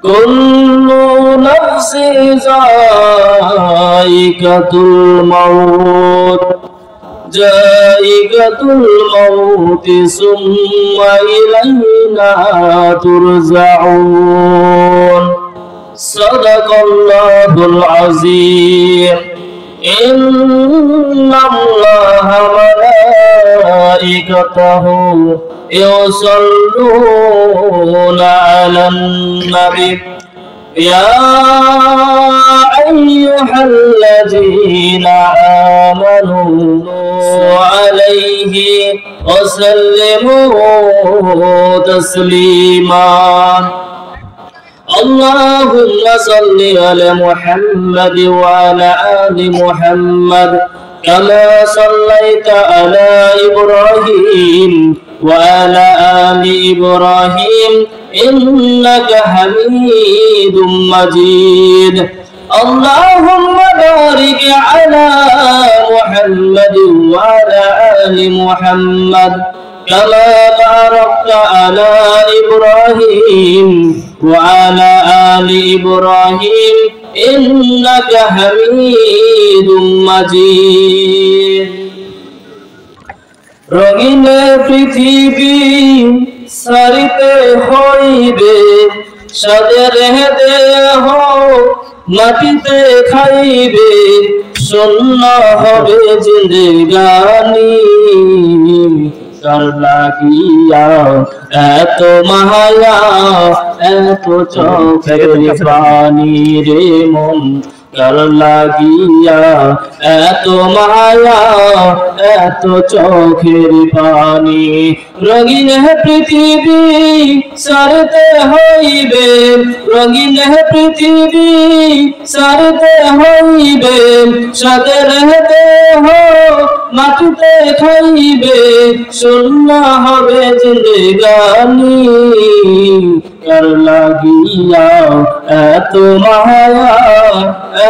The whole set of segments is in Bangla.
কুল্লু নাফসি যায়িকাতুল মাউত যায়িকাতুল মাউত সুম্মা ইলাইনা তুরজাউন সাদাকাল্লাহুল আযীম ইন্নাল্লাহা মালাইকাতাহু ইউসাল্লুনা আলান নাবী ইয়া আইয়ুহাল্লাযীনা আমানু আলাইহি ওয়া সাল্লিমু তাসলিমা اللهم صل على محمد وعلى آل محمد كما صليت على إبراهيم وعلى آل إبراهيم إنك حميد مجيد اللهم بارك على محمد وعلى آل محمد كما باركت على إبراهيم وعلى آل إبراهيم إنك حميد مجيد রঙিন পৃথিবী সারিতে হইবে সাদের দেহ মাটিতে খাইবে শূন্য হবে জিন্দেগানি কার লাগিয়া এত মায়া এত চোখের পানি রে মন কার লাগিয়া এত মায়া এত চোখের পানি রঙিন পৃথিবী সারতে হইবে রঙিন পৃথিবী সারতে হইবে সাদের দেহ মাটিতে খাইবে শূন্য হবে জিন্দেগানি কার লাগিয়া এত মায়া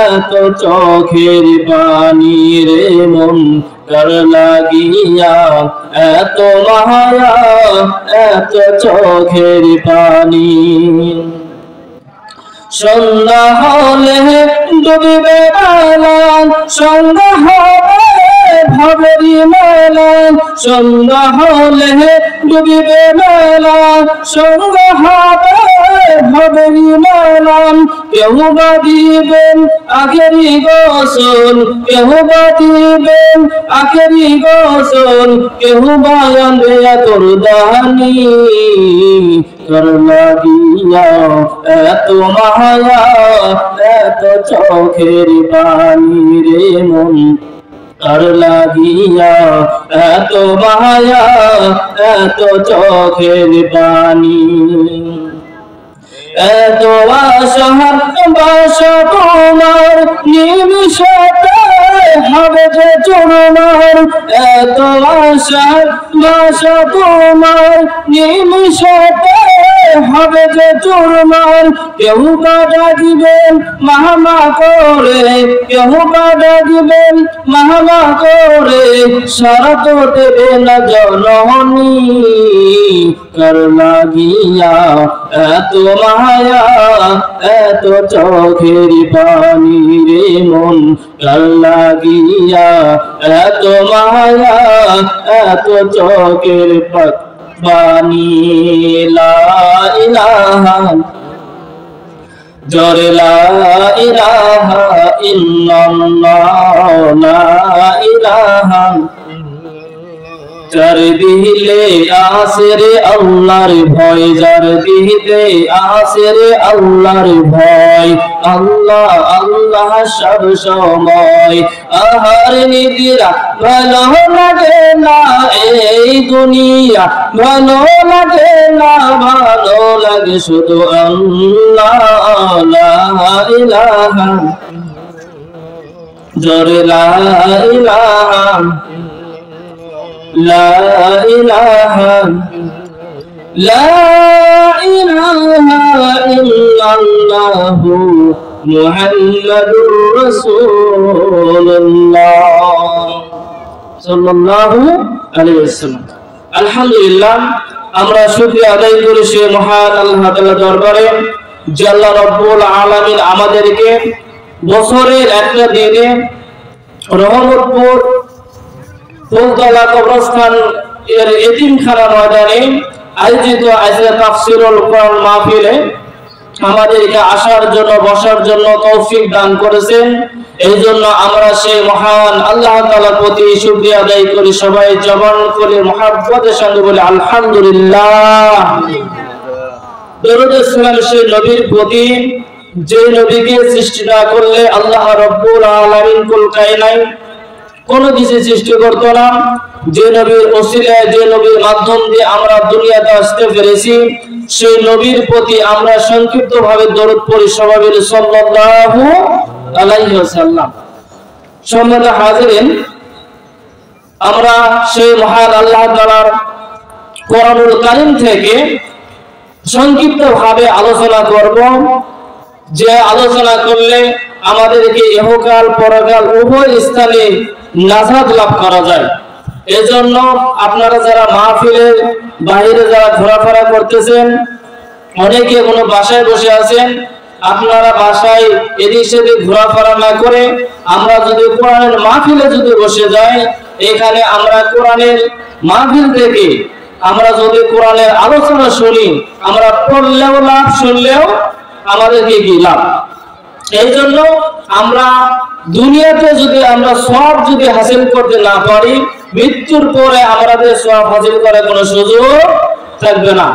এত চোখের পানি রে মন কার লাগিয়া এত মায়া এত চোখের পানি সন্ধ্যা হলে ডুবিবে বালান সন্ধ্যা হবে ভাবেরি মেলান সন্ধ্যা হলে ডুবিবে মেলান সন্ধ্যা হবে ভাবেরি মেলান কেউ বা দিবেন আখেরি গোসল কেউ বা দিবেন আখেরি গোসল কেউ বা আনবে তোর দাহানি কার লাগিয়া এত মায়া এত চোখের পানি রে মন কার লাগিয়া এত মায়া এত চোখের পানি এত আশা বাসা তোমার নিমিষতে হবে যে চুরমার এত আশা বাসা তোমার নিমিষতে হবে যে চুরমার কেউ বা ডাকিবেন মামা করে কেউ বা ডাকিবেন মামা করে সারা তো দেবে না জননী কার লাগিয়া এত মায়া এত চোখের পানি রে মন কার লাগিয়া এত মায়া এত চোখের পানি লা ইলাহা জোরে লা ইলাহা ইল্লাল্লাহ লা ইলাহা যার দিলে আসে রে আল্লাহর ভয় যার দিলে আসে রে আল্লাহর ভয় আল্লাহ আল্লাহ সব সময় আহার নিদিরা ভালো লাগে না এই দুনিয়া ভালো লাগে না ভালো লাগে শুধু আল্লাহ লা ইলাহা জোরে লা ইলাহা لا إله لا إله إلا الله محمد رسول الله صلى الله عليه وسلم الحمد لله আমরা শুকরিয়া আদায় করি সেই মহান আল্লাহ তাআলার দরবারে যে আল্লাহ রাব্বুল আলামিন আমাদেরকে বছরের একটা দিনে রহমতপুর ফুলতলা কবরস্থান এর এতিমখানা ময়দানে আয়োজিত আজকে তাফসীরুল কোরআন মাহফিলে আমাদেরকে আসার জন্য বসার জন্য তৌফিক দান করেছেন। এই জন্য আমরা সেই মহান আল্লাহ তাআলার প্রতি শুকরিয়া আদায় করি। সবাই জবান করে মুহাব্বতের সঙ্গে বলি আলহামদুলিল্লাহ। দরুদ সালাম সেই নবীর প্রতি যে নবীকে সৃষ্টি না করলে আল্লাহ রাব্বুল আলামিন কুল কায়নাত কোনো কিছু সৃষ্টি করতো না। যে নবীর ওসিলায় যে নবীর মাধ্যম দিয়ে আমরা দুনিয়াতে আসতে পেরেছি সেই নবীর প্রতি আমরা সংক্ষিপ্তভাবে দরুদ পড়ি। সবাই বলি সাল্লাল্লাহু আলাইহি ওয়াসাল্লাম। সম্মানিত হাজিরিন, আমরা সেই মহান আল্লাহ তাআলার কোরআনুল কারীম থেকে সংক্ষিপ্তভাবে আলোচনা করব, যে আলোচনা করলে আমাদেরকে ইহকাল পরকাল উভয় স্থানে নাজাত লাভ করা যায়। এজন্য আপনারা যারা মাহফিলের বাইরে যারা ঘোরাফেরা করতেছেন, অনেকে কোনো বাসায় বসে আছেন, আপনারা বাসায় এদিক সেদিক ঘোরাফেরা না করে আমরা যদি কোরআনের মাহফিলে যদি বসে যাই, এখানে আমরা কোরআনের মাহফিল থেকে আমরা যদি কোরআনের আলোচনা শুনি, আমরা পড়লেও লাভ, শুনলেও আমাদেরকে কি লাভ। এই জন্য আমরা দুনিয়াতে যদি আমরা সওয়াব যদি হাসিল করতে না পারি, মৃত্যুর পরে আমাদের সওয়াব হাসিল করার কোনো সুযোগ থাকবে না।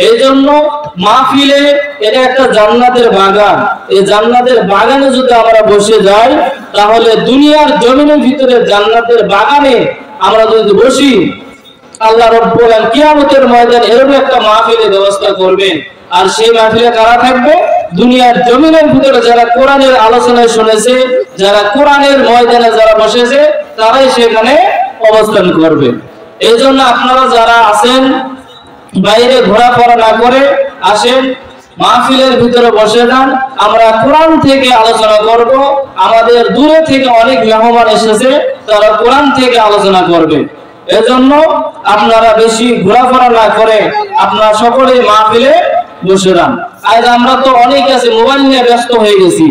এই জন্য মাহফিলে এটা একটা জান্নাতের বাগান। এই জান্নাতের বাগানে যদি আমরা বসে যাই, তাহলে দুনিয়ার জমিনের ভিতরে জান্নাতের বাগানে আমরা যদি বসি, আল্লাহ রাব্বুল আলামিন কিয়ামতের ময়দানে এরকম একটা মাহফিলের ব্যবস্থা করবেন। আর সেই মাহফিলে কারা থাকবে? দুনিয়ার জমিনের ভিতরে যারা কোরআনের আলোচনায় শুনেছে, যারা কোরআনের ময়দানে যারা বসেছে, তারাই সেখানে অবস্থান করবে। এই জন্য আপনারা যারা আছেন বাইরে ঘোরাফেরা না করে আসেন, মাহফিলের ভিতরে বসে যান। আমরা কোরআন থেকে আলোচনা করব। আমাদের দূরে থেকে অনেক মেহমান এসেছে, তারা কোরআন থেকে আলোচনা করবে। এজন্য আপনারা বেশি ঘোরাফেরা না করে আপনারা সকলেই মাহফিলে বসে যান। আজ আমরা তো অনেক আছে মোবাইল নিয়ে ব্যস্ত হয়ে গেছি।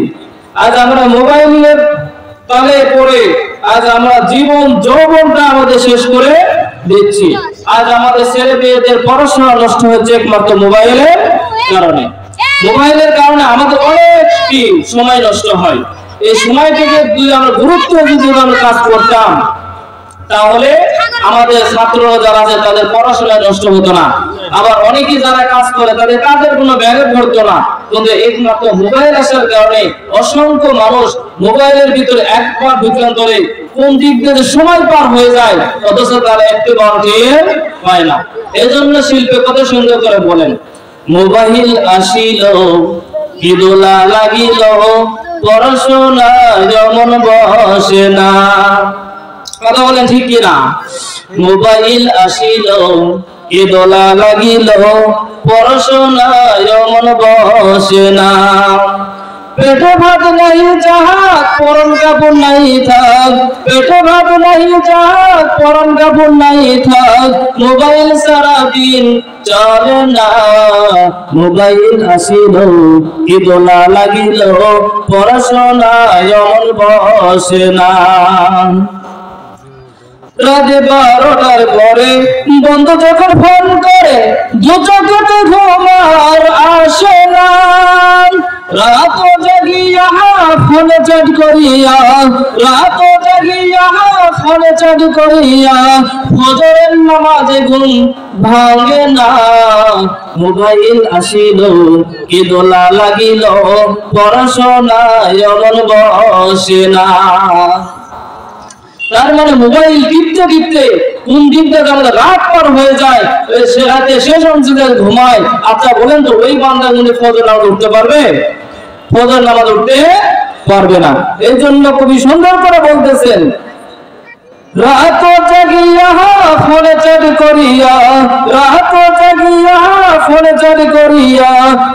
আজ আমরা মোবাইলের তলে পড়ে আজ আমরা জীবন যৌবনটা আমাদের শেষ করে দিচ্ছি। আজ আমাদের ছেলে মেয়েদের পড়াশোনা নষ্ট হচ্ছে একমাত্র মোবাইলের কারণে। মোবাইলের কারণে আমাদের অনেকটি সময় নষ্ট হয়। এই সময়টাকে যদি আমরা গুরুত্ব যদি আমরা কাজ করতাম, তাহলে আমাদের ছাত্ররা যারা আছে তাদের পড়াশোনা নষ্ট হতো না। আবার অনেকে যারা কাজ করে তাদের কাজের কোনো ব্যাঘাত ঘটতো না। কিন্তু একমাত্র মোবাইল আসার কারণে অসংখ্য মানুষ মোবাইলের ভিতরে একবার ঢুকলেন ধরে কোন দিক দিয়ে সময় পার হয়ে যায়, অথচ তারা একটু টের পায় না। এজন্য শিল্পে কত সুন্দর করে বলেন, মোবাইল আসিল কি দোলা লাগিল, পড়াশোনা যেমন বসে না। কথা বলেন ঠিক কিনা? মোবাইল আসিল কি দোলা লাগিল, পড়াশোনা যেমন বসে না। পেটে ভাত নাই যাহার পরন কাপড় নাই থাক, পেটে ভাত নাই যাহার পরন কাপড় নাই থাক, মোবাইল সারা দিন চলে না। মোবাইল আসিল কি দোলা লাগিল, পড়াশোনা যেমন বসে না। রাত 12টার পরে বন্ধু যখন ফোন করে, দু চোখে ঘুম আর আসে না। রাত জাগিয়া ফোনে চ্যাট করিয়া, রাত জাগিয়া ফোনে চ্যাট করিয়া, ফজরের নামাজে ঘুম ভাঙে না। মোবাইল আসিল কি দোলা লাগিল, পড়াশোনা এমন বসে না। তার মানে মোবাইল টিপতে টিপতে কোন দিনটা আমাদের রাত পার হয়ে যায়, সে রাতে শেষ অংশে ঘুমায়। আচ্ছা বলেন তো ওই বান্দা কিন্তু ফজর নামাজ উঠতে পারবে? ফজর নামাজ উঠতে পারবে না। এই জন্য কবি সুন্দর করে বলতেছেন, রাত জাগিয়া ফোনে চ্যাট করিয়া, রাত জাগিয়া ফোনে চ্যাট করিয়া,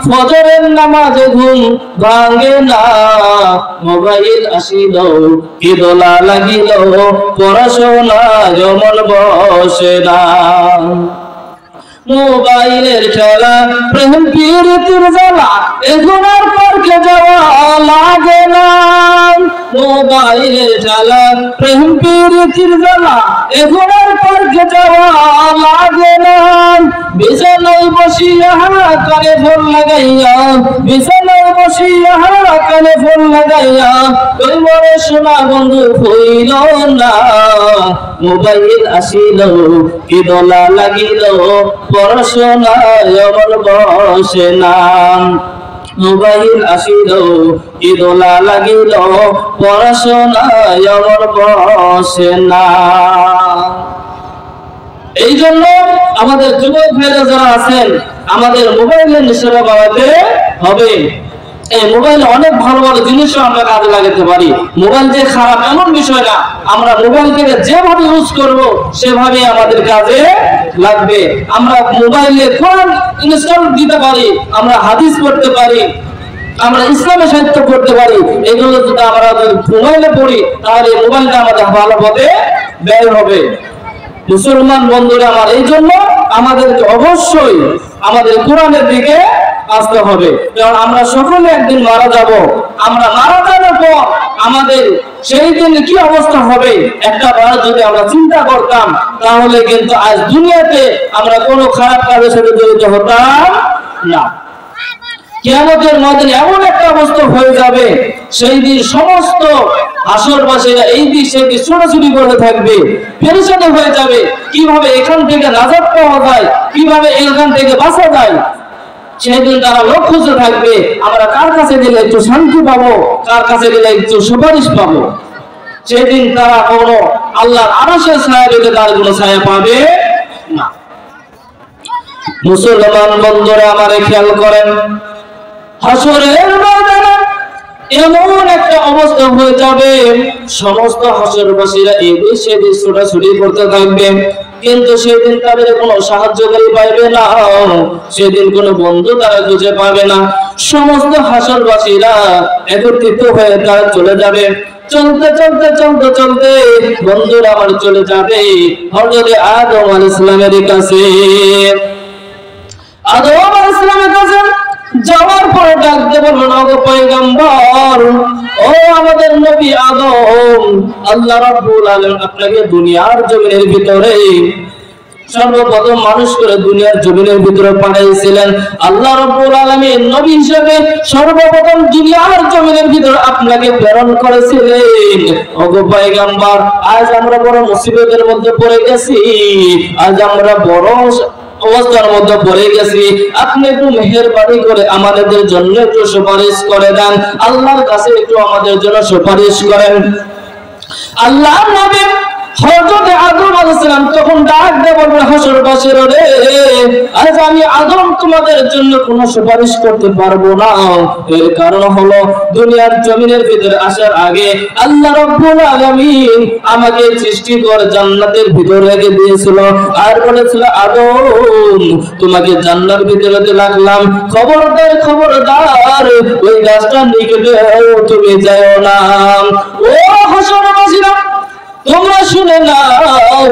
ফজরের নামাজে ঘুম ভাঙে না। মোবাইল আসিল কি দোলা লাগিল, পড়াশোনা যেমন বসে না। মোবাইলের খেলা প্রেম প্রীতির জ্বালা এখন আর পার্কে যাওয়া লাগে না। মোবাইলের খেলা প্রেম প্রীতির জ্বালা এখন আর পার্কে যাওয়া লাগে না। বিছানায় বসিয়া কানে ফোন লাগাইয়া, বিছানায় বসিয়া কানে ফোন লাগাইয়া ওই মনে শোনা বন্ধু হইল না। মোবাইল আসিল কি দোলা লাগিল পড়াশোনায় মন বসে না। মোবাইল আসিল কি দোলা লাগিল পড়াশোনায় মন বসে না। এই জন্য আমাদের যুবক ভাইরা যারা আছেন আমাদের মোবাইলের নেশা বাড়াতে হবে। এই মোবাইলে অনেক ভালো ভালো জিনিসও আমরা কাজে লাগাতে পারি। মোবাইল যে খারাপ এমন বিষয় না, আমরা মোবাইলকে যেভাবে ইউজ করব সেভাবে আমাদের কাজে লাগবে। আমরা মোবাইলে কোরআন ইনস্টল দিতে পারি, আমরা হাদিস পড়তে পারি, আমরা ইসলামের সাহিত্য পড়তে পারি। এগুলো যদি আমরা মোবাইলে পড়ি তাহলে মোবাইলটা আমাদের ভালো পথে ব্যয় হবে। মুসলমান বন্ধুরা আমার, এই জন্য আমাদেরকে অবশ্যই আমাদের কোরআনের দিকে আসতে হবে। কারণ আমরা সকলে একদিন মারা যাব। আমরা মারা যাওয়ার পর আমাদের সেই দিন কি অবস্থা হবে একটা বার যদি আমরা চিন্তা করতাম তাহলে কিন্তু আজ দুনিয়াতে আমরা কোনো খারাপ কাজের সাথে জড়িত হতাম না। কিয়ামতের ময়দানে এমন একটা অবস্থা হয়ে যাবে সেই দিন সমস্ত হাসরবাসীরা এই দিক সেই দিক ছোটাছুটি করতে থাকবে, পেরেশান হয়ে যাবে কিভাবে এখান থেকে নাজাত পাওয়া যায়, কিভাবে এখান থেকে বাঁচা যায়। সেদিন তারা লক্ষ্য খুঁজে থাকবে আমরা কার কাছে গেলে একটু শান্তি পাবো, কার কাছে গেলে একটু সুপারিশ পাবো। সেদিন তারা কোনো আল্লাহর আরশের ছায়া পেতে তার কোনো ছায়া পাবে না। মুসলমান বন্ধুরা আমারে খেয়াল করেন, হাসরের ময়দানে এমন একটা অবস্থা হয়ে যাবে সমস্ত হাসরবাসীরা এদিক সেদিক ছোটাছুটি করতে থাকবে, কিন্তু সেদিন তাদের কোনো সাহায্যকারী পাইবে না, সেদিন কোনো বন্ধু তারা খুঁজে পাবে না। সমস্ত হাসরবাসীরা একত্রিত হয়ে তারা চলে যাবে। চলতে চলতে চলতে চলতে বন্ধুরা আমার চলে যাবে হযরত আদম আলাইহিস সালামের কাছে। আদম আলাইহিস সালামের কাছে যাওয়ার পরে ডাকতে বললেন, ওগো পয়গম্বর, ও আমাদের নবী আদম, আল্লাহ রাব্বুল আলামিন আপনাকে দুনিয়ার জমিনের ভিতরে সর্বপ্রথম মানুষ করে দুনিয়ার জমিনের ভিতরে পাঠিয়েছিলেন। আল্লাহ রাব্বুল আলামিন নবী হিসেবে সর্বপ্রথম দুনিয়ার জমিনের ভিতরে আপনাকে প্রেরণ করেছিলেন। ওগো পয়গম্বর, আজ আমরা বড় মুসিবতের মধ্যে পড়ে গেছি, আজ আমরা বড় অবস্থার মধ্যে পড়ে গেছি, আপনি একটু মেহেরবানি করে আমাদের জন্য একটু সুপারিশ করে দেন, আল্লাহর কাছে একটু আমাদের জন্য সুপারিশ করেন। আল্লাহর নবী হযরত আদম আলাইহিস সালাম তখন ডাক দিয়ে বললেন, হাসরবাসীরা রে, আজ আমি আদম তোমাদের জন্য কোনো সুপারিশ করতে পারবো না। এর কারণ হলো দুনিয়ার জমিনের ভিতরে আসার আগে আল্লাহ রাব্বুল আলামিন আমাকে সৃষ্টি করে জান্নাতের ভিতরে রেখে দিয়েছিল আর বলেছিল, আদম তোমাকে জান্নাতের ভিতরে রাখলাম, খবরদার খবরদার ওই গাছটা নিকটে তুমি যাও না। ও হাসরবাসীরা, তোমরা শুনে নাও,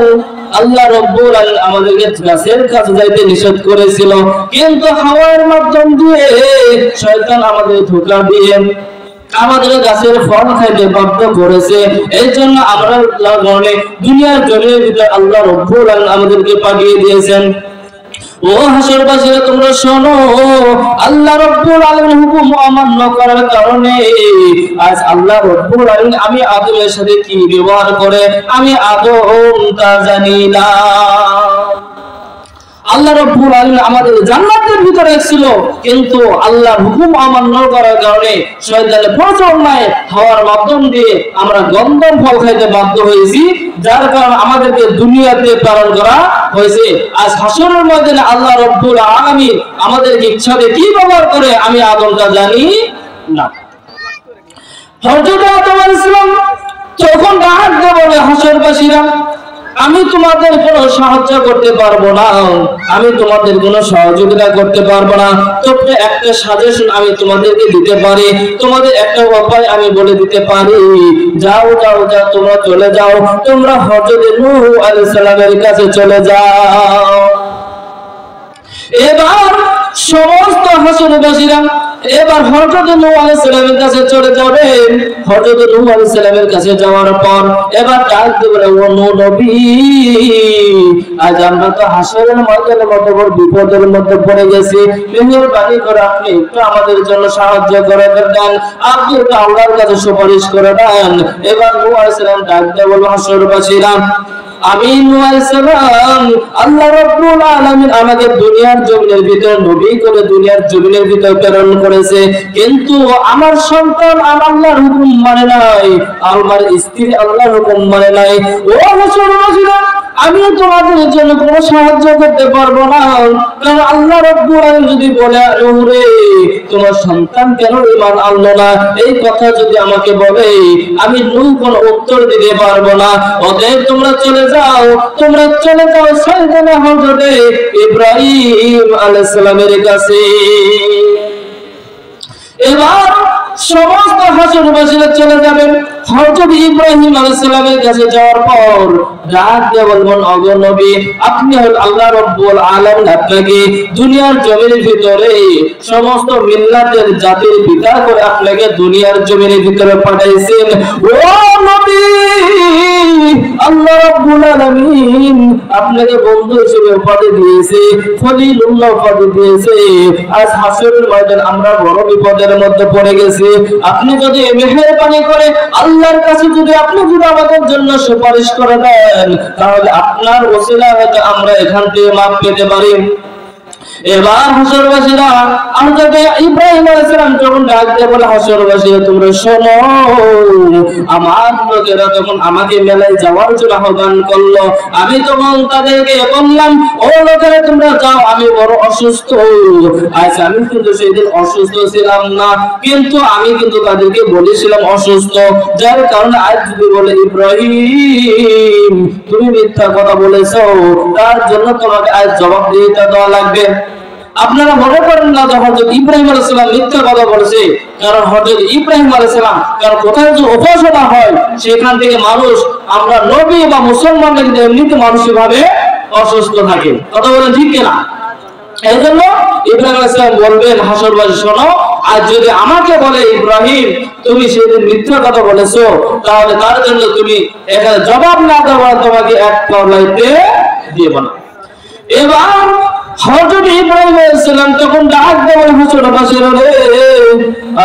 আল্লাহ রাব্বুল আলামিন আমাদেরকে গাছের কাছে যাইতে নিষেধ করেছিল, কিন্তু হাওয়ার মাধ্যম দিয়ে শয়তান আমাদের ধোঁকা দিয়ে আমাদের গাছের ফল খাইতে বাধ্য করেছে। এই জন্য আমরা দুনিয়ার জমিনের ভিতরে আল্লাহ রাব্বুল আলামিন আমাদেরকে পাঠিয়ে দিয়েছেন। ও হাসরবাসীরা, তোমরা শোনো, আল্লাহ রাব্বুল আলামিনের হুকুম অমান্য করার কারণে আজ আল্লাহ রাব্বুল আলামিন আমি আদমের সাথে কি ব্যবহার করে আমি আদম তা জানি না। আল্লাহ রাব্বুল আলামিন আমাদের জান্নাতের ভিতরে ছিল, কিন্তু আল্লাহর হুকুম অমান্য করার কারণে শয়তানের প্রচেষ্টায় হাওয়ার মাধ্যম দিয়ে আমরা গন্ধম ফল খাইতে বাধ্য হয়েছি, যার কারণে আমাদেরকে দুনিয়াতে প্রেরণ করা হয়েছে। আজ হাসরের ময়দানে আল্লাহ রাব্বুল আলামিন আমাদেরকে ইচ্ছাতে কি ব্যবহার করে আমি আদমটা জানি না। হযরত আদম আলাইহিস সালাম তখন ডাক দিয়ে বলে, হাসরবাসীরা, আমি তোমাদের কোনো সাহায্য করতে পারবো না, আমি তোমাদের কোনো সহযোগিতা করতে পারবো না, তবে একটা সাজেশন আমি তোমাদেরকে দিতে পারি, তোমাদের একটা উপায় আমি বলে দিতে পারি, যাও যাও যাও তোমরা চলে যাও, তোমরা হযরত নূহ আলাইহিস সালামের কাছে চলে যাও। এবার সমস্ত হাসরবাসীরা এবার হযরত নূহ আলাইহিস সালামের কাছে চলে যাবে। হযরত নূহ আলাইহিস সালামের কাছে যাওয়ার পর এবার ডাক দিয়ে বলে, ও নূহ নবী, আজ আমরা তো হাসরের ময়দানে কত বড় বিপদের মধ্যে পড়ে গেছি, মেহেরবানি করে আপনি একটু আমাদের জন্য সাহায্য করে দেন, আপনি একটু আল্লাহর কাছে সুপারিশ করে দেন। এবার নূহ আলাইহিস সালাম ডাক দিয়ে বলল, হাসরবাসীরা, আমি নূহ আলাইহিস সালাম, আল্লাহ রাব্বুল আলামিন আমাকে দুনিয়ার জমিনের ভিতর নবী করে দুনিয়ার জমিনের ভিতর প্রেরণ করেছে, কিন্তু আমার সন্তান আল্লাহর হুকুম মানে নাই, আমার স্ত্রী আল্লাহর হুকুম মানে নাই। ও হাসরবাসীরা, আমি তোমাদের জন্য কোনো সাহায্য করতে পারবো না, কারণ আল্লাহ রাব্বুল আলামিন যদি বলে, নূহ রে, তোমার সন্তান কেন ঈমান আনলো না, এই কথা যদি আমাকে বলে, আমি নূহ কোনো উত্তর দিতে পারবো না। অতএব তোমরা চলে যাও সাইয়েদনা হযরত ইব্রাহিম আলাইহিস সালামের কাছে। এবার সমস্ত হাসরবাসীরা চলে যাবেন। হযরত ইব্রাহিম আলাইহিস সালামের কাছে যাওয়ার পর ডাক দিয়ে বলবেন, ওগো নবী, আপনি আল্লাহ রাব্বুল আলামিন আপনাকে দুনিয়ার জমিনের ভিতরে সমস্ত মিল্লাতের জাতির পিতা করে আপনাকে দুনিয়ার জমিনের ভিতরে পাঠাইছেন। ও নবী, আল্লাহ রাব্বুল আলামিন আপনাকে বন্ধু হিসেবে উপাধি দিয়েছে, খলিলুল্লাহ উপাধি দিয়েছে। আজ হাসরের ময়দানে আমরা বড় বিপদের মধ্যে পড়ে গেছি, আপনি যদি মেহেরবানি করে আল্লাহর কাছে যদি আপনি যদি আমাদের জন্য সুপারিশ করে দেন, তাহলে আপনার ওসিলায় হয়তো আমরা এখান থেকে মাফ পেতে পারি। এবার হাসরবাসীরা হযরত ইব্রাহিম আলাইহিস সালাম যখন ডাক দিয়ে বলে, হাসরবাসীরা তোমরা শোনো, আমার লোকেরা তখন আমাকে মেলায় যাওয়ার জন্য আহ্বান করলো, আমি তখন তাদেরকে বললাম, ও লোকেরা তোমরা যাও, আমি বড় অসুস্থ। আচ্ছা, আমি কিন্তু সেদিন অসুস্থ ছিলাম না, কিন্তু আমি কিন্তু তাদেরকে বলেছিলাম অসুস্থ, যার কারণে আজ যদি বলে, ইব্রাহিম তুমি মিথ্যা কথা বলেছো, তার জন্য তোমাকে আজ জবাবদিহিতা দেওয়া লাগবে। আপনারা মনে করেন না যে হযরত ইব্রাহিম আলাইহিস সালাম মিথ্যা কথা বলেছে, কারণ হযরত ইব্রাহিম আলাইহিস সালাম, কারণ কোথায় যে উপাসনা হয় সেখান থেকে মানুষ, আমরা নবী বা মুসলমানরা কিন্তু এমনিতে মানসিকভাবে অসুস্থ থাকে। কথা বলেন ঠিক কিনা? এই জন্য ইব্রাহিম আলাইহিস সালাম বলবেন, হাসরবাসী শোনো, আর যদি আমাকে বলে, ইব্রাহিম তুমি সেদিন মিথ্যা কথা বলেছো, তাহলে তার জন্য তুমি এখানে জবাব না দেওয়া, তোমাকে এক পাওলাইতে দিব না। এবার হযরত ইব্রাহিম আলাইহিস সালাম তখন ডাক দিয়ে বলে, হাসরবাসীরা রে,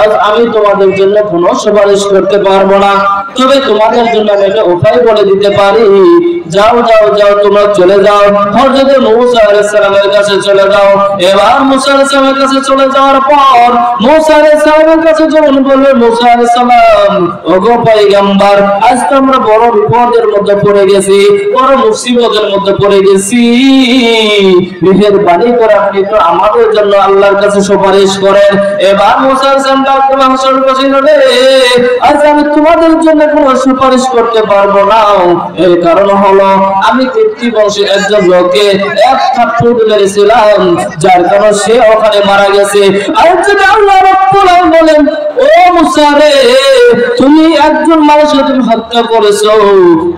আজ আমি তোমাদের জন্য কোনো সুপারিশ করতে পারবো না, তবে তোমাদের জন্য আমি একটা উপায় বলে দিতে পারি। যাও যাও যাও, তোমরা চলে যাও হযরত মূসা আলাইহিস সালামের কাছে চলে যাও। এবার মূসা আলাইহিস সালামের কাছে চলে যাওয়ার পর মূসা আলাইহিস সালামের কাছে যখন বলবে, মূসা আলাইহিস সালাম, ওগো পয়গম্বর, আজ তো আমরা বড় বিপদের মধ্যে পড়ে গেছি, বড় মুসিবতের মধ্যে পড়ে গেছি, মেহেরবানি করে আপনি তো আমাদের জন্য আল্লাহর কাছে সুপারিশ করেন। এবার মূসা আলাইহিস সালাম ডাকলেন, হাসরবাসীরা রে, আজ আমি তোমাদের জন্য কোনো সুপারিশ করতে পারবো না। এর কারণ হলো, আমি কীর্তি বংশের একজন লোককে এক থাপ্পড় মেরেছিলাম, যার কারণে সে ওখানে মারা গেছে। আর যদি আল্লাহ রাব্বুল আলামিন বলেন, ও মূসা রে, তুমি একজন মানুষকে তুমি হত্যা করেছো,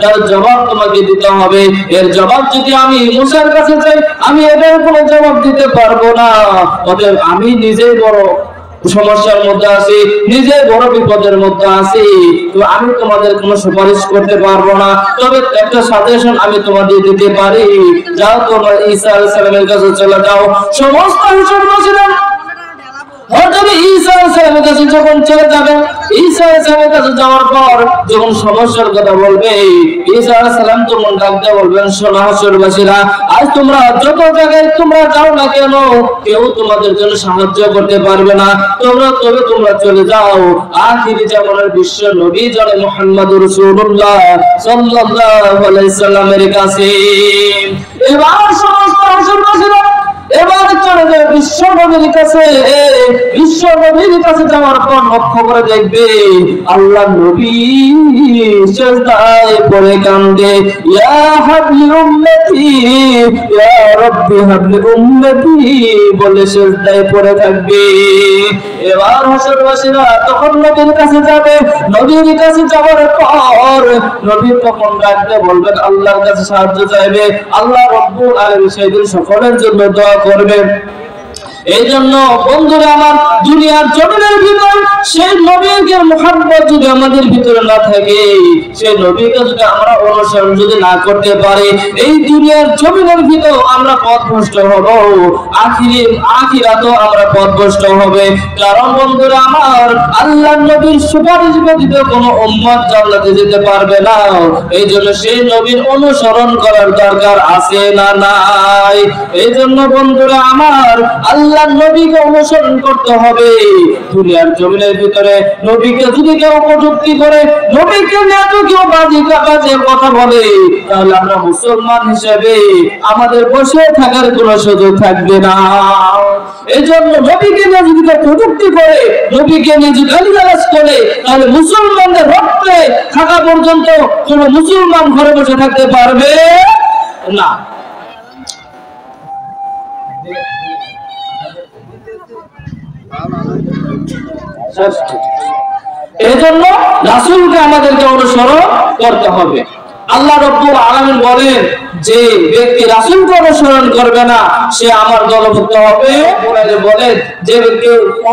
তার জবাব তোমাকে দিতে হবে। এর জবাব যদি আমি মূসার কাছে যাই, আমি এটার কোনো জবাব দিতে পারবো না। অতএব আমি নিজেই বড় সমস্যার মধ্যে আছি, নিজে বড় বিপদের মধ্যে আছি, তো আমি তোমাদের কোনো সুপারিশ করতে পারবো না। তবে একটা সাজেশন আমি তোমাদের দিতে পারি, যাও তোমরা ঈসা আলাইহিস সালামের কাছে চলে যাও। সমস্ত হাসরবাসীরা হযরত ঈসা আলাইহিস সালামের কাছে যখন চলে যাবে, ঈসা আলাইহিস সালামের কাছে যাওয়ার পর যখন সমস্যার কথা বলবে, ঈসা আলাইহিস সালাম তখন ডাক দিয়ে বলবেন, শোনো হাসরবাসীরা, আজ তোমরা যত জায়গায় তোমরা যাও না কেন, কেউ তোমাদের জন্য সাহায্য করতে পারবে না। তবে তোমরা চলে যাও আখিরি জামানার বিশ্ব নবী জনাব মুহাম্মদুর রাসূলুল্লাহ সাল্লাল্লাহু আলাইহি সাল্লামের কাছে। এবার সমস্ত হাসরবাসীরা এবার চলে যাবে বিশ্ব নবীর কাছে। বিশ্ব নবীর কাছে যাওয়ার পর লক্ষ্য করে দেখবে, আল্লাহ নবী সিজদায় পড়ে কান্দে, ইয়া হাবলি উম্মতি, ইয়া রাব্বি হাবলি উম্মতি বলে সিজদায় পড়ে থাকবে। এবার হাসরবাসীরা তখন নবীর কাছে যাবে। নবীর কাছে যাওয়ার পর নবী তখন ডাকতে বলবেন, আল্লাহর কাছে সাহায্য চাইবে। আল্লাহ রাব্বুল আলামিন সেদিন সকলের জন্য দোয়া করবে। এই জন্য বন্ধুরা আমার, দুনিয়ার জমিনের ভিতর সেই নবীকে মুহাব্বত যদি আমাদের ভিতরে না থাকে, সেই নবীকে যদি আমরা অনুসরণ যদি না করতে পারি, এই দুনিয়ার জমিনের ভিতর আমরা পথভ্রষ্ট হব, আখিরাতেও আমরা পথভ্রষ্ট হবে। কারণ বন্ধুরা আমার, আল্লাহর নবীর সুপারিশ ব্যতীত কোনো উম্মত জান্নাতে যেতে পারবে না। এই জন্য সেই নবীর অনুসরণ করার দরকার আছে না নাই? এই জন্য বন্ধুরা আমার, আল্লাহর নবীকে অনুসরণ করতে হবে। দুনিয়ার জমিনের ভিতরে নবীকে যদি কেউ কটূক্তি করে, নবীকে নিয়ে তো কেউ বাজে কথা বলে, তাহলে আমরা মুসলমান হিসেবে আমাদের বসে থাকার কোনো সুযোগ থাকবে না। এই জন্য নবীকে নিয়ে যদি কেউ কটূক্তি করে, নবীকে নিয়ে যদি গালিগালাজ করে, তাহলে মুসলমানদের রক্তে থাকা পর্যন্ত কোনো মুসলমান ঘরে বসে থাকতে পারবে না। এই জন্য রাসূলকে আমাদেরকে অনুসরণ করতে হবে। আল্লাহ রাব্বুল আলামিন বলেন, যে ব্যক্তি রাসূলকে অনুসরণ করবে না সে আমার দলভুক্ত হবে। বলেন, যে ব্যক্তি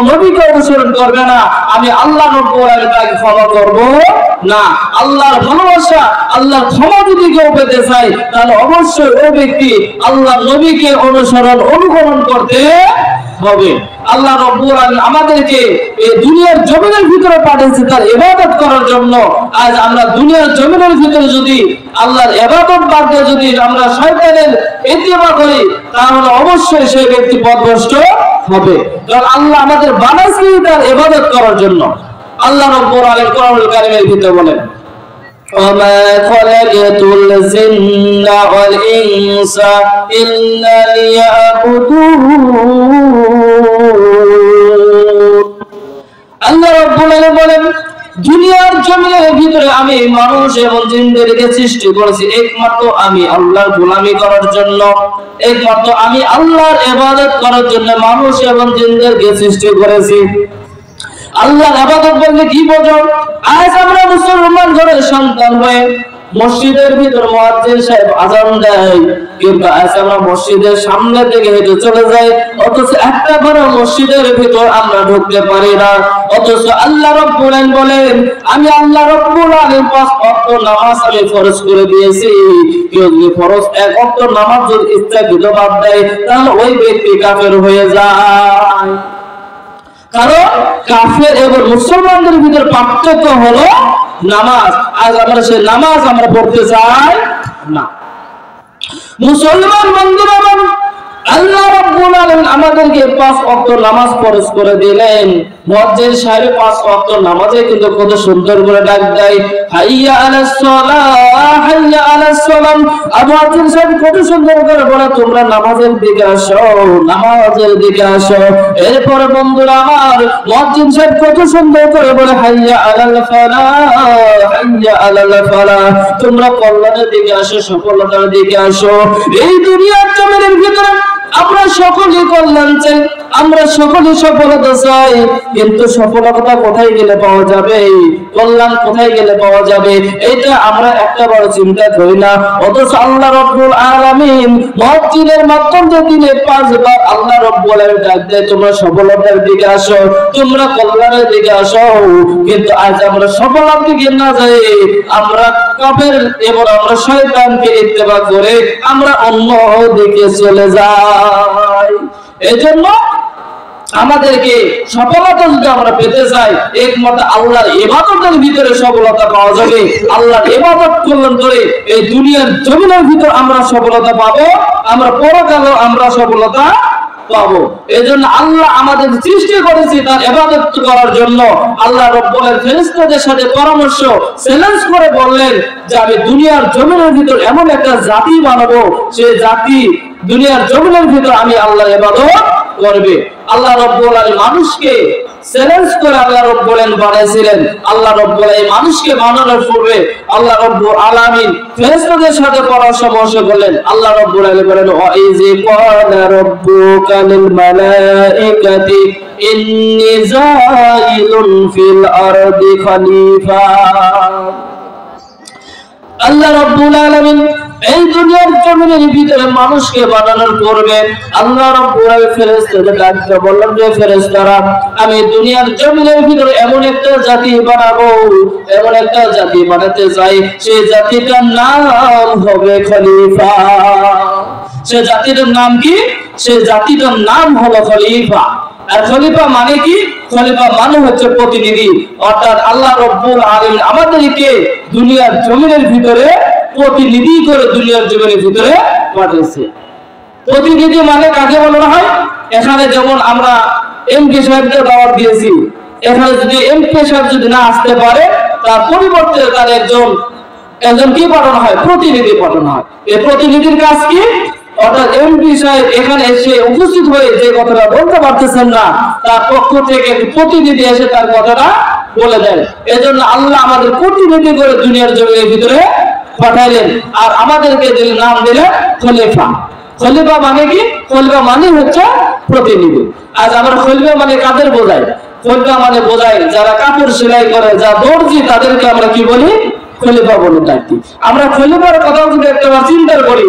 নবীকে অনুসরণ করবে না আমি আল্লাহ রাব্বুল আলামিন তাকে ক্ষমা করব না। আল্লাহর ভালোবাসা, আল্লাহর ক্ষমা যদি কেউ পেতে চায়, তাহলে অবশ্যই ওই ব্যক্তি আল্লাহর নবীকে অনুকরণ করতে হবে। আল্লাহ রাব্বুল আলামিন আমাদেরকে এই দুনিয়ার জমিনের ভিতরে পাঠিয়েছে তার ইবাদত করার জন্য। আজ আমরা দুনিয়ার জমিনের ভিতরে যদি আল্লাহর ইবাদত বাদ দিয়ে যদি আমরা শয়তানের ইত্তেবা করি, তাহলে অবশ্যই সেই ব্যক্তি পথভ্রষ্ট হবে। কারণ আল্লাহ আমাদের বানাইছে তার ইবাদত করার জন্য। আল্লাহ রাব্বুল আলামিন কোরআনুল কারীমের ভিতরে বলেন, وما خلقت الجن والإنس إلا ليعبدون। আল্লাহ রাব্বুল আলামিন বলেন, দুনিয়ার জমিনের ভিতরে আমি মানুষ এবং জিনদেরকে সৃষ্টি করেছি একমাত্র আমি আল্লাহর গোলামি করার জন্য, একমাত্র আমি আল্লাহর ইবাদত করার জন্য মানুষ এবং জিনদেরকে সৃষ্টি করেছি। আল্লাহর ইবাদত বলতে কি বোঝো? আজ আমরা মুসলমান ঘরের সন্তান হয়ে মসজিদের ভিতর মুয়াজ্জিন সাহেব আযান দেয়, কিন্তু আজ আমরা মসজিদের সামনে থেকে হেঁটে চলে যাই, অথচ একটা বড় মসজিদের ভিতর আমরা ঢুকতে পারি না। অথচ আল্লাহ রাব্বুল আলামিন বলেন, আমি আল্লাহ রাব্বুল আলামিন 5 ওয়াক্ত নামাজ আমি ফরজ করে দিয়েছি। কেউ যদি ফরজ 1 ওয়াক্ত নামাজ যদি ইচ্ছাকৃত বাদ দেয়, তাহলে ওই ব্যক্তি কাফের হয়ে যায়। কারণ কাফের এবং মুসলমানদের ভিতরে পার্থক্য হলো নামাজ। আজ আমরা সেই নামাজ আমরা পড়তে চাই না। মুসলমান বন্ধুরা, আল্লাহ রাব্বুল আলামিন আমাদেরকে 5 ওয়াক্ত নামাজ ফরজ করে দিলেন। মুয়াজ্জিন সাহেব 5 ওয়াক্ত নামাজে কিন্তু কত সুন্দর করে ডাক দেয়, হাইয়া আলাস সালাহ, হাইয়া আলাস সালাম। মুয়াজ্জিন সাহেব কত সুন্দর করে বলে, তোমরা নামাজের দিকে আসো, নামাজের দিকে আসো। এরপর বন্ধুরা আমার, মুয়াজ্জিন সাহেব কত সুন্দর করে বলে, হাইয়া আলাল ফালাহ, হাইয়া আলাল ফালাহ। তোমরা কল্যাণের দিকে আসো, সফলতার দিকে আসো। এই দুনিয়ার জমিনের ভিতরে আমরা সকলে কল্যাণ চাই, আমরা সকলে সফলতা চাই, কিন্তু সফলতা কোথায় গেলে পাওয়া যাবে, কল্যাণ কোথায় গেলে পাওয়া যাবে, এটা আমরা একটা বড় চিন্তা করি না। অথচ আল্লাহ রাব্বুল আলামিন মুয়াজ্জিনের মাধ্যমে দিনে 5 বার আল্লাহ রাব্বুল আলামিন ডাক দেয়, তোমরা সফলতার দিকে আসো, তোমরা কল্যাণের দিকে আসো। কিন্তু আজ আমরা সফলতার দিকে না যাই, আমরা কাফের এবং আমরা শয়তানকে ইত্তেবা করে আমরা অন্য দিকে চলে যাই। এজন্য আমাদেরকে সফলতা যদি আমরা পেতে চাই, একমাত্র আল্লাহর ইবাদতের ভিতরে সফলতা পাওয়া যাবে। আল্লাহর ইবাদত করলেন করে এই দুনিয়ার জমিনের ভিতর আমরা সফলতা পাবো, আমরা পরকালেও আমরা সফলতা পাবো। এজন্য আল্লাহ আমাদের সৃষ্টি করেছে তার ইবাদত করার জন্য। আল্লাহ রাব্বুল আলামিন ফেরেশতাদের সাথে পরামর্শ চ্যালেঞ্জ করে বললেন যে আমি দুনিয়ার জমিনের ভিতর এমন একটা জাতি বানাবো, সেই জাতি দুনিয়ার জমিনের ভিতর আমি আল্লাহর ইবাদত করবে। আল্লাহ রাব্বুল আলামিন মানুষকে চ্যালেঞ্জ করে আল্লাহ রাব্বুল আলামিন বানাইছিলেন। আল্লাহ রাব্বুল আলামিন মানুষকে বানানোর পূর্বে আল্লাহ রাব্বুল আলামিন ফেরেশতাদের সাথে পরামর্শ করলেন। আল্লাহ রাব্বুল আলামিন বলেন, ওয়া ইযি ক্বালা রাব্বুকা লিল মালাইকাতি ইন্নী জাইলুন ফিল আরদি খলিফা। আল্লাহ রাব্বুল আলামিন এই দুনিয়ার জমিনের ভিতরে মানুষকে বানানোর পূর্বে আল্লাহ রাব্বুল আলামিন ফেরেশতাদের ডাকতে বললেন, যে ফেরেশতারা, আমি দুনিয়ার জমিনের ভিতরে এমন একটা জাতি বানাবো, এমন একটা জাতি বানাতে চাই, সেই জাতিটার নাম হবে খলিফা। সে জাতিটার নাম কি? সে জাতিটার নাম হলো খলিফা। আর খলিফা মানে কি? খলিফা মানে হচ্ছে প্রতিনিধি। অর্থাৎ আল্লাহ রাব্বুল আলামিন আমাদেরকে দুনিয়ার জমিনের ভিতরে প্রতিনিধি করে দুনিয়ার জমিনের ভিতরে পাঠিয়েছে। প্রতিনিধি মানে কাকে বলা হয়? এখানে যেমন আমরা এমপি সাহেবকে দাওয়াত দিয়েছি, এখানে যদি এমপি সাহেব যদি না আসতে পারে, তার পরিবর্তে তার একজন কি পাঠানো হয়? প্রতিনিধি পাঠানো হয়। এই প্রতিনিধির কাজ কি? অর্থাৎ এমপি সাহেব এখানে এসে উপস্থিত হয়ে যে কথাটা বলতে পারতেছেন না, তার পক্ষ থেকে প্রতিনিধি এসে তার কথাটা বলে দেন। এজন্য আল্লাহ আমাদের প্রতিনিধি করে দুনিয়ার জমিনের ভিতরে পাঠাইলেন, আর আমাদেরকে নাম দিলেন খলিফা। খলিফা মানে কি? খলিফা মানে হচ্ছে প্রতিনিধি। আজ আমরা খলিফা মানে কাদের বোঝাই? খলিফা মানে বোঝাই যারা কাপড় সেলাই করে, যা দর্জি, তাদেরকে আমরা কি বলি? খলিফা বলে থাকি। আমরা খলিফার কথা যদি একটা চিন্তা করি,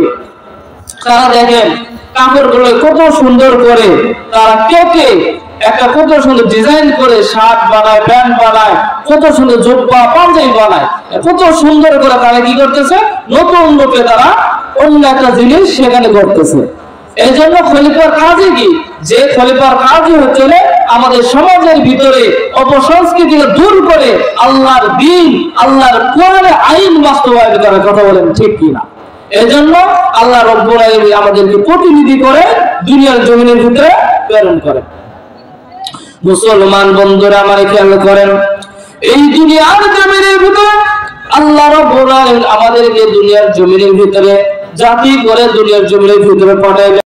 তারা দেখেন কাপড়গুলো কত সুন্দর করে তারা কেটে একটা কত সুন্দর ডিজাইন করে শার্ট বানায়, প্যান্ট বানায়, কত সুন্দর জুব্বা পাঞ্জাবি বানায়, কত সুন্দর করে তারা কি করতেছে? নতুন রূপে তারা অন্য একটা জিনিস সেখানে করতেছে। এই জন্য খলিফার কাজই কি? যে খলিফার কাজই হচ্ছে আমাদের সমাজের ভিতরে অপসংস্কৃতিকে দূর করে আল্লাহর দ্বীন, আল্লাহর কোরআনের আইন বাস্তবায়ন করার কথা বলেন, ঠিক কিনা? এজন্য আল্লাহ রাব্বুল আলামিন আমাদেরকে প্রতিনিধি করে দুনিয়ার জমিনের ভিতরে প্রেরণ করেন। মুসলমান বন্ধুরা আমার খেয়াল করেন, এই দুনিয়ার জমিনের ভিতরে আল্লাহ রাব্বুল আলামিন আমাদেরকে দুনিয়ার জমিনের ভিতরে জাতি করে দুনিয়ার জমিনের ভিতরে পাঠাইলেন।